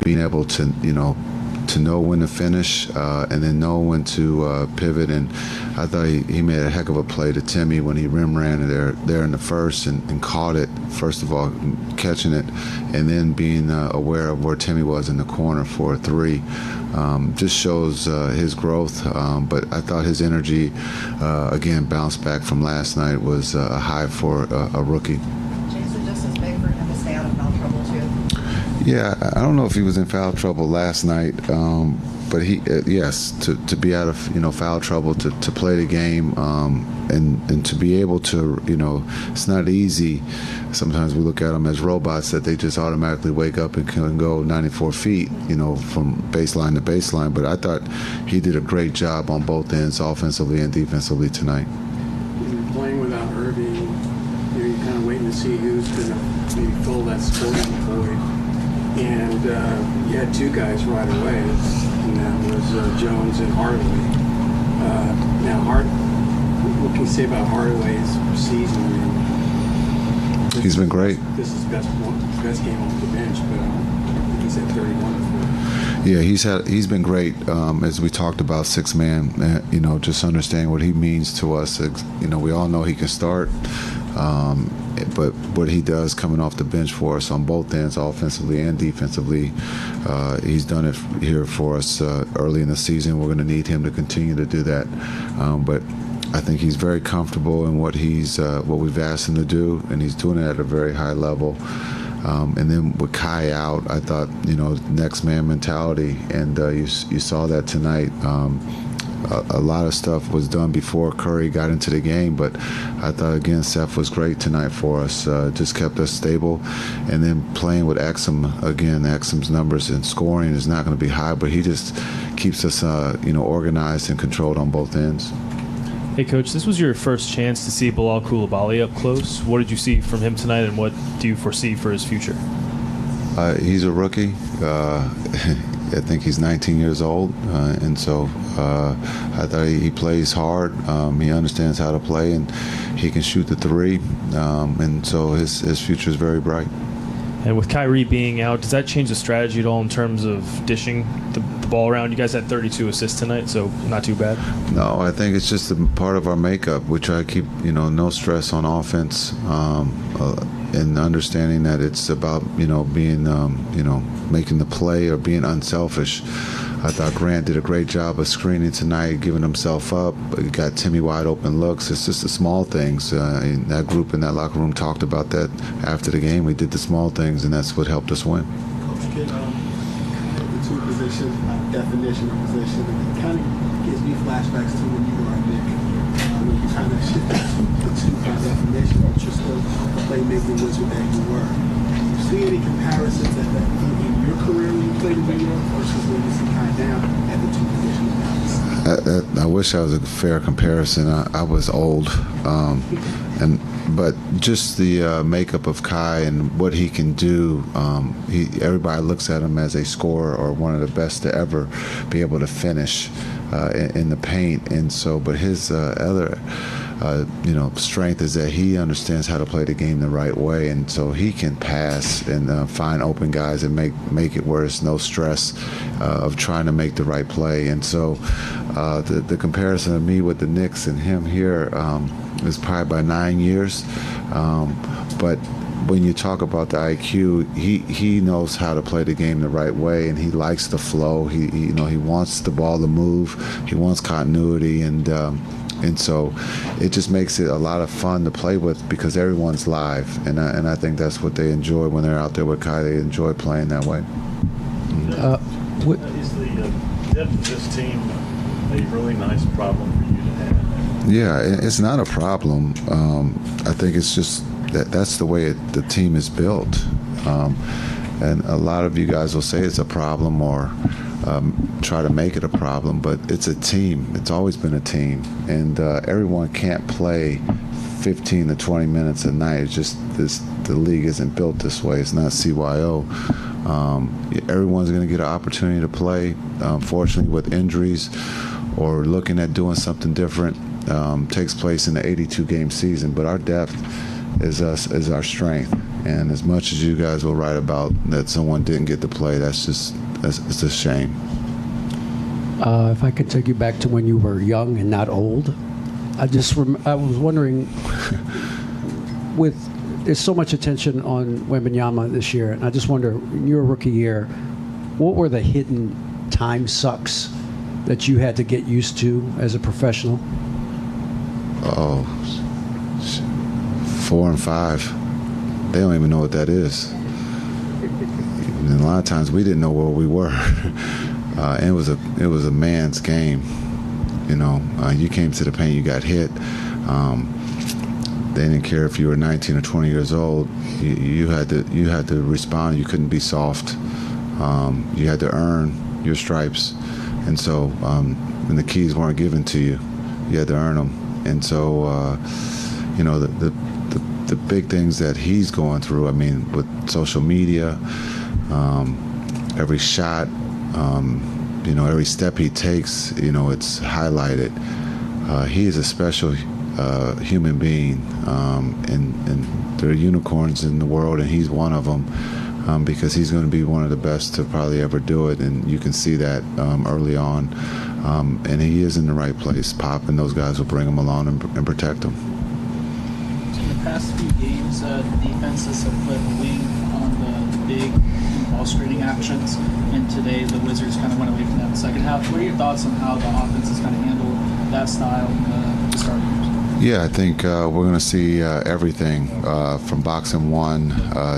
being able to, to know when to finish and then know when to pivot. And I thought he made a heck of a play to Timmy when he rim ran there in the first and caught it, first of all, catching it, and then being aware of where Timmy was in the corner for a three. Just shows his growth, but I thought his energy, again, bounced back from last night, was a high for a rookie. Jason, just as big for him to stay out of foul trouble, too? Yeah, I don't know if he was in foul trouble last night, but yes, to be out of foul trouble, to play the game, and to be able to, it's not easy. Sometimes we look at them as robots that they just automatically wake up and can go 94 feet, from baseline to baseline. But I thought he did a great job on both ends, offensively and defensively tonight. You're playing without Irving. You're kind of waiting to see who's going to maybe fill that scoring void. And you had two guys right away, and that was Jones and Hardaway. What can you say about Hardaway's season? He's been great. This is best game off the bench, but I think he's at 31. Yeah, he's been great. As we talked about, six man. Just understanding what he means to us. We all know he can start, but what he does coming off the bench for us on both ends, offensively and defensively, he's done it here for us early in the season. We're going to need him to continue to do that, but I think he's very comfortable in what we've asked him to do, and he's doing it at a very high level. And then with Kai out, I thought, next man mentality, and you saw that tonight. A lot of stuff was done before Curry got into the game, but I thought, again, Seth was great tonight for us. Just kept us stable. And then playing with Exum, again, Exum's numbers and scoring is not going to be high, but he just keeps us, organized and controlled on both ends. Hey, Coach, this was your first chance to see Bilal Coulibaly up close. What did you see from him tonight, and what do you foresee for his future? He's a rookie. I think he's 19 years old, and so I thought he plays hard. He understands how to play, and he can shoot the three, and so his future is very bright. And with Kyrie being out, does that change the strategy at all in terms of dishing the ball around? You guys had 32 assists tonight, so not too bad. No, I think it's just a part of our makeup. We try to keep, no stress on offense, and understanding that it's about, being, making the play or being unselfish. I thought Grant did a great job of screening tonight, giving himself up. He got Timmy wide open looks. It's just the small things. That group in that locker room talked about that after the game. We did the small things, and that's what helped us win. Coach, the two position, definition of position, it kind of gives me flashbacks to when you were a Nick. When you kind of shift the two kind of definition, but you're still playmaking wizard that you were. Do you see any comparisons in your career when you played in New York versus when you see kind of down at the two positions? I wish I was a fair comparison. I was old, but just the makeup of Kai and what he can do. Everybody looks at him as a scorer or one of the best to ever be able to finish in the paint, and so. But his other. Strength is that he understands how to play the game the right way, and so he can pass and find open guys and make it where it's no stress of trying to make the right play. And so the comparison of me with the Knicks and him here is probably by 9 years, but when you talk about the IQ, he knows how to play the game the right way, and he likes the flow. He wants the ball to move. He wants continuity, and so it just makes it a lot of fun to play with because everyone's live, and I think that's what they enjoy when they're out there with Kai. They enjoy playing that way. Is the depth of this team a really nice problem for you to have? Yeah, it's not a problem. I think it's just that's the way the team is built. And a lot of you guys will say it's a problem or try to make it a problem, but it's a team. It's always been a team, and everyone can't play 15 to 20 minutes a night. It's just the league isn't built this way. It's not CYO. Everyone's going to get an opportunity to play. Fortunately, with injuries or looking at doing something different, takes place in the 82-game season. But our depth is our strength, And as much as you guys will write about that someone didn't get to play, it's a shame. If I could take you back to when you were young and not old, I was wondering, there's so much attention on Wembanyama this year, and I just wonder, in your rookie year, what were the hidden time sucks that you had to get used to as a professional? 4 and 5. They don't even know what that is. And a lot of times we didn't know where we were. And it was a man's game. You came to the paint, you got hit. They didn't care if you were 19 or 20 years old. You had to respond. You couldn't be soft. You had to earn your stripes. And so when the keys weren't given to you, you had to earn them. And so the big things that he's going through, I mean, with social media, every shot, every step he takes, it's highlighted. He is a special human being, and there are unicorns in the world, and he's one of them, because he's going to be one of the best to probably ever do it, and you can see that early on. And he is in the right place. Pop and those guys will bring him along and protect him. In the past few games, the defenses have put a wing on the big ball screening actions, and today the Wizards kind of went away from that in the second half. What are your thoughts on how the offense is going to handle that style in the start of the year? Yeah, I think we're going to see everything from boxing one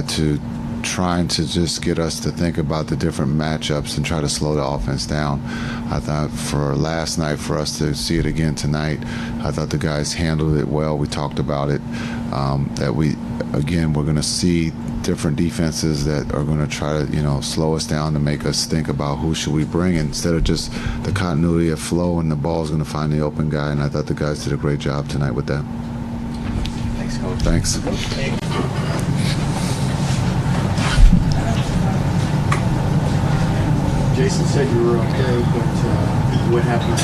to trying to just get us to think about the different matchups and try to slow the offense down. I thought for last night, for us to see it again tonight, I thought the guys handled it well. We talked about it, that we're going to see different defenses that are going to try to, slow us down to make us think about who should we bring instead of just the continuity of flow and the ball's going to find the open guy. And I thought the guys did a great job tonight with that. Thanks, Coach. Thanks. Jason said you were okay, but what happened?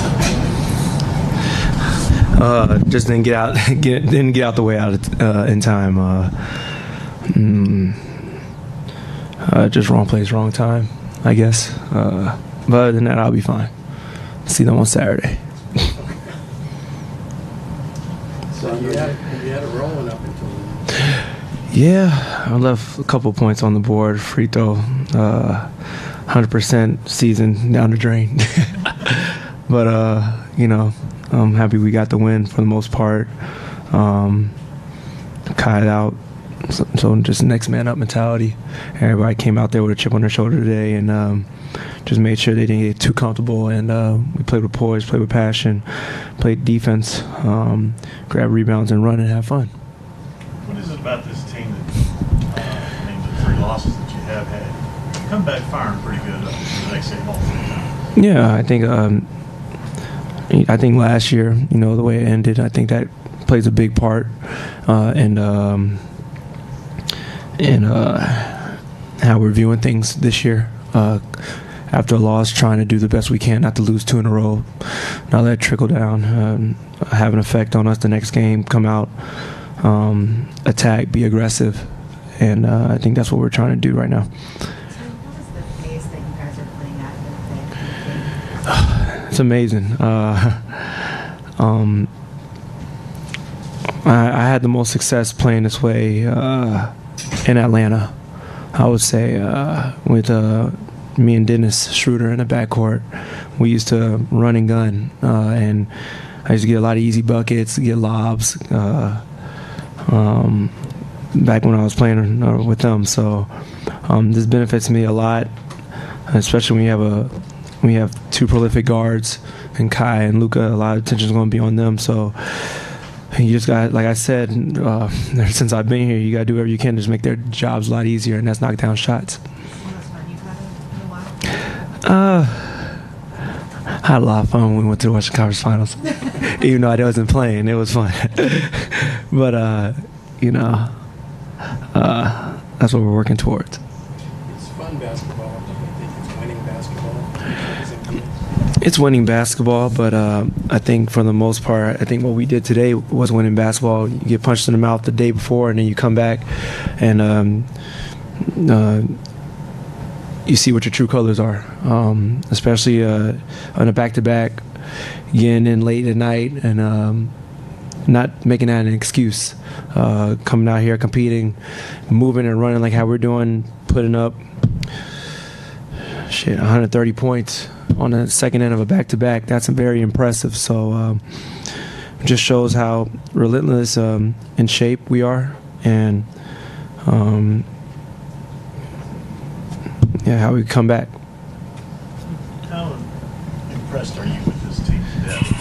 Just didn't get out. Didn't get out the way out in time. Just wrong place, wrong time, I guess. But other than that, I'll be fine. See them on Saturday. So you had it rolling up until then. Yeah, I left a couple points on the board. Free throw, 100% season down the drain. But I'm happy we got the win for the most part. Cut it out. So just next man up mentality. Everybody came out there with a chip on their shoulder today, and just made sure they didn't get too comfortable. And we played with poise, played with passion, played defense, grab rebounds and run and have fun. What is it about this team that, the 3 losses that you have had, you come back firing pretty good up the next 8 balls? Yeah, I think last year, the way it ended, I think that plays a big part in how we're viewing things this year. After a loss, trying to do the best we can not to lose 2 in a row, not let it trickle down, have an effect on us the next game, come out, attack, be aggressive, and I think that's what we're trying to do right now. So what was the pace that you guys are playing at? It's amazing. I had the most success playing this way in Atlanta, I would say, with me and Dennis Schroeder in the backcourt. We used to run and gun, and I used to get a lot of easy buckets, get lobs, back when I was playing with them. So this benefits me a lot, especially when we have 2 prolific guards, and Kai and Luka. A lot of attention is going to be on them. So you just got, like I said, since I've been here, you got to do whatever you can to just make their jobs a lot easier, and that's knock down shots. I had a lot of fun when we went to the Western Conference Finals. Even though I wasn't playing, it was fun. But, that's what we're working towards. It's fun basketball. I think it's winning basketball. It's winning basketball, but I think for the most part, I think what we did today was winning basketball. You get punched in the mouth the day before, and then you come back and you see what your true colors are, especially on a back-to-back, getting in late at night and not making that an excuse. Coming out here, competing, moving and running like how we're doing, putting up 130 points on the second end of a back-to-back. That's very impressive. So just shows how relentless in shape we are, and how we come back. How impressed are you with this team's depth?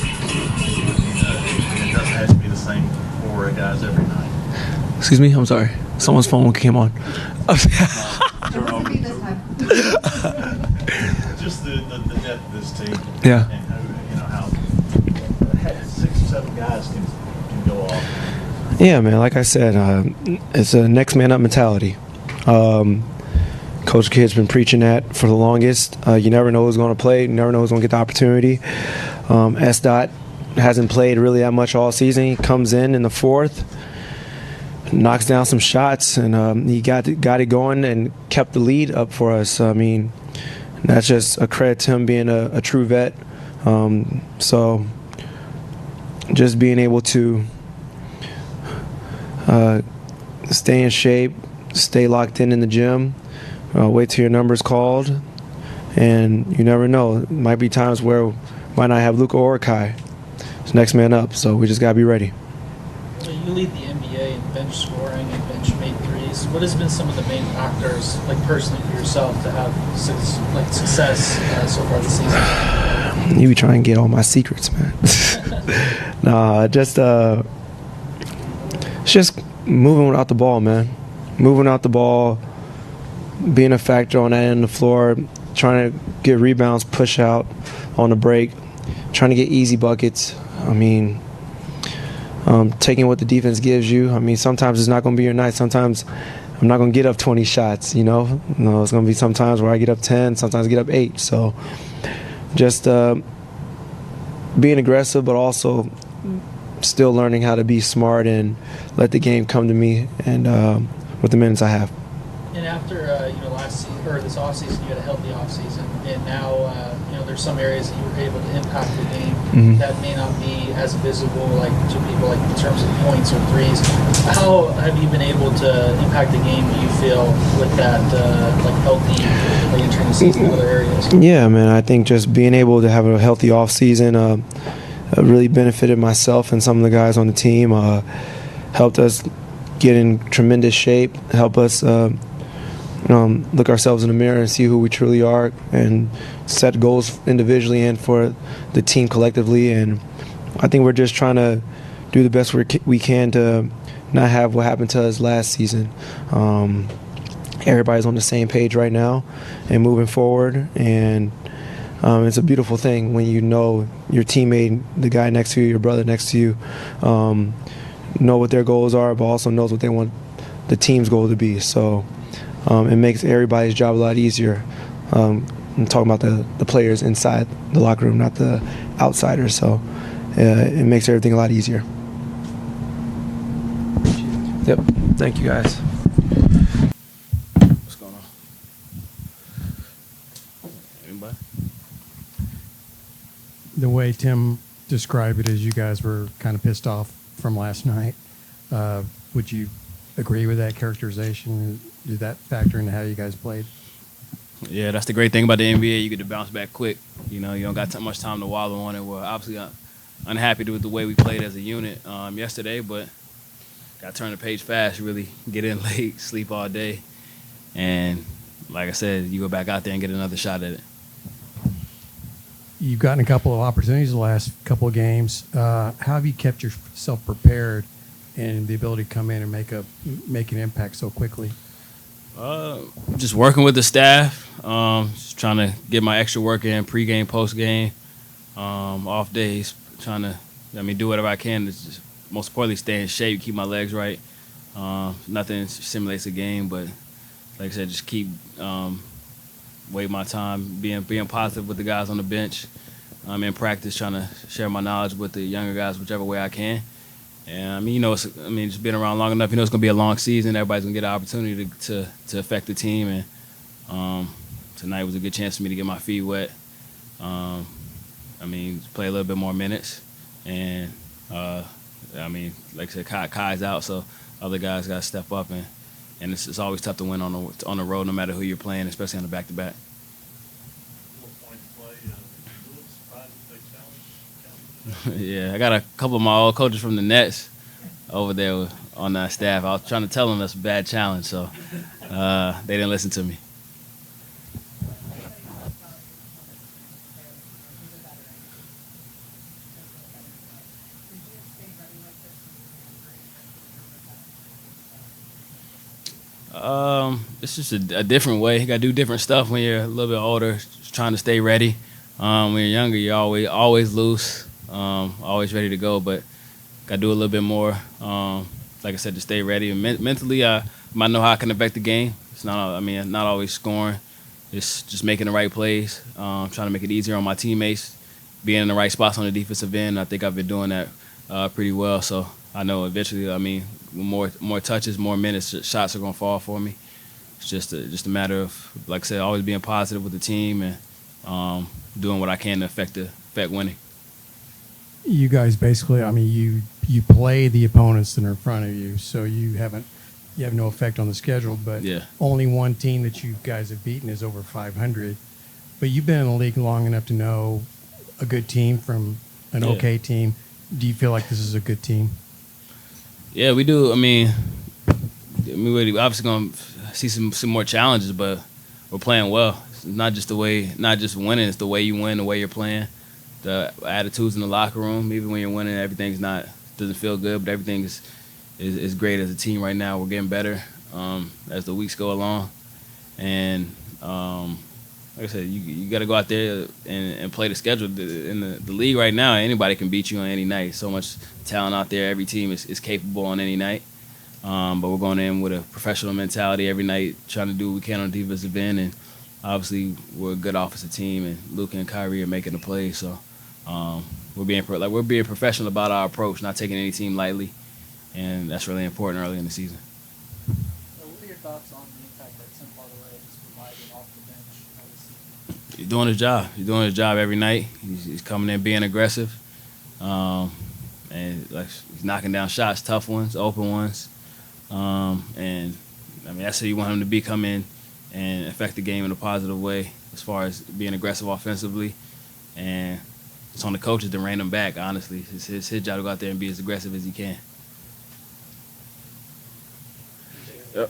It doesn't have to be the same 4 guys every night. Excuse me, I'm sorry. Someone's phone came on. It wasn't me this time. Just the depth of this team. Yeah. And how 6 or 7 guys can go off. Yeah, man. Like I said, it's a next man up mentality. Coach Kidd's been preaching that for the longest. You never know who's going to play. You never know who's going to get the opportunity. S. Hasn't played really that much all season. He comes in the fourth, knocks down some shots, and he got it going and kept the lead up for us. I mean, that's just a credit to him being a true vet. So just being able to stay in shape, stay locked in the gym, wait till your number's called, and you never know. It might be times where we might not have Luka or Kai. It's next man up, so we just got to be ready. You lead the NBA in bench scoring and bench made threes. What has been some of the main factors, like personally for yourself, to have success so far this season? You be trying to get all my secrets, man. Nah, just it's just moving without the ball, man. Moving out the ball, being a factor on that end of the floor, trying to get rebounds, push out on the break, trying to get easy buckets. I mean, taking what the defense gives you. I mean, sometimes it's not going to be your night. Sometimes I'm not going to get up 20 shots, you know. No, it's going to be sometimes where I get up 10, sometimes I get up 8. So just being aggressive, but also still learning how to be smart and let the game come to me and with the minutes I have. And after last season or this offseason, you had a healthy offseason, and now there's some areas that you were able to impact the game that may not be as visible, like to people, like in terms of points or threes. How have you been able to impact the game? Do you feel with that healthy entering the season in other areas? Yeah, man. I think just being able to have a healthy off season really benefited myself and some of the guys on the team. Helped us get in tremendous shape. Help us. Look ourselves in the mirror and see who we truly are and set goals individually and for the team collectively. And I think we're just trying to do the best we can to not have what happened to us last season. Everybody's on the same page right now and moving forward. And it's a beautiful thing when you know your teammate, the guy next to you, your brother next to you, know what their goals are, but also knows what they want the team's goal to be. So it makes everybody's job a lot easier. I'm talking about the players inside the locker room, not the outsiders. So it makes everything a lot easier. Yep. Thank you, guys. What's going on? Anybody? The way Tim described it is you guys were kind of pissed off from last night. Would you agree with that characterization? Did that factor into how you guys played? Yeah, that's the great thing about the NBA. You get to bounce back quick. You don't got much time to wallow on it. We're obviously unhappy with the way we played as a unit yesterday, but got to turn the page fast, really get in late, sleep all day. And like I said, you go back out there and get another shot at it. You've gotten a couple of opportunities the last couple of games. How have you kept yourself prepared and the ability to come in and make an impact so quickly? Just working with the staff, just trying to get my extra work in, pregame, postgame, off days, trying to, do whatever I can to just, most importantly, stay in shape, keep my legs right. Nothing simulates a game, but like I said, just keep waiting my time, being positive with the guys on the bench, I'm in practice trying to share my knowledge with the younger guys whichever way I can. And I mean, just being around long enough, it's going to be a long season. Everybody's going to get an opportunity to affect the team. And tonight was a good chance for me to get my feet wet. Play a little bit more minutes. And, like I said, Kai's out, so other guys got to step up. And it's always tough to win on the road no matter who you're playing, especially on the back-to-back. Yeah, I got a couple of my old coaches from the Nets over there on that staff. I was trying to tell them that's a bad challenge, so they didn't listen to me. It's just a different way. You got to do different stuff when you're a little bit older, just trying to stay ready. When you're younger, you're always loose, always ready to go, but got to do a little bit more, like I said, to stay ready. And mentally, I might know how I can affect the game. It's not always scoring. It's just making the right plays, trying to make it easier on my teammates, being in the right spots on the defensive end. I think I've been doing that pretty well, so I know eventually, more touches, more minutes, shots are going to fall for me. It's just a matter of, like I said, always being positive with the team and doing what I can to affect winning. You guys basically, you play the opponents that are in front of you, so you have no effect on the schedule, but yeah. Only one team that you guys have beaten is over 500. But you've been in the league long enough to know a good team from an okay team. Do you feel like this is a good team? Yeah, we do. We're obviously going to see some more challenges, but we're playing well. It's not just winning, it's the way you win, the way you're playing, the attitudes in the locker room. Even when you're winning, doesn't feel good, but everything is great as a team right now. We're getting better as the weeks go along. And like I said, you got to go out there and play the schedule. In the league right now, anybody can beat you on any night. So much talent out there. Every team is capable on any night. But we're going in with a professional mentality every night, trying to do what we can on the defensive end. And obviously, we're a good offensive team, and Luka and Kyrie are making the plays. So we're being professional about our approach, not taking any team lightly, and that's really important early in the season. What are your thoughts on the impact that Seth Hardaway is providing off the bench this season? He's doing his job. He's doing his job every night. He's coming in being aggressive, and he's knocking down shots, tough ones, open ones. That's how you want him to be, come in and affect the game in a positive way as far as being aggressive offensively. And it's on the coaches to rein him back, honestly. It's his job to go out there and be as aggressive as he can. Yep.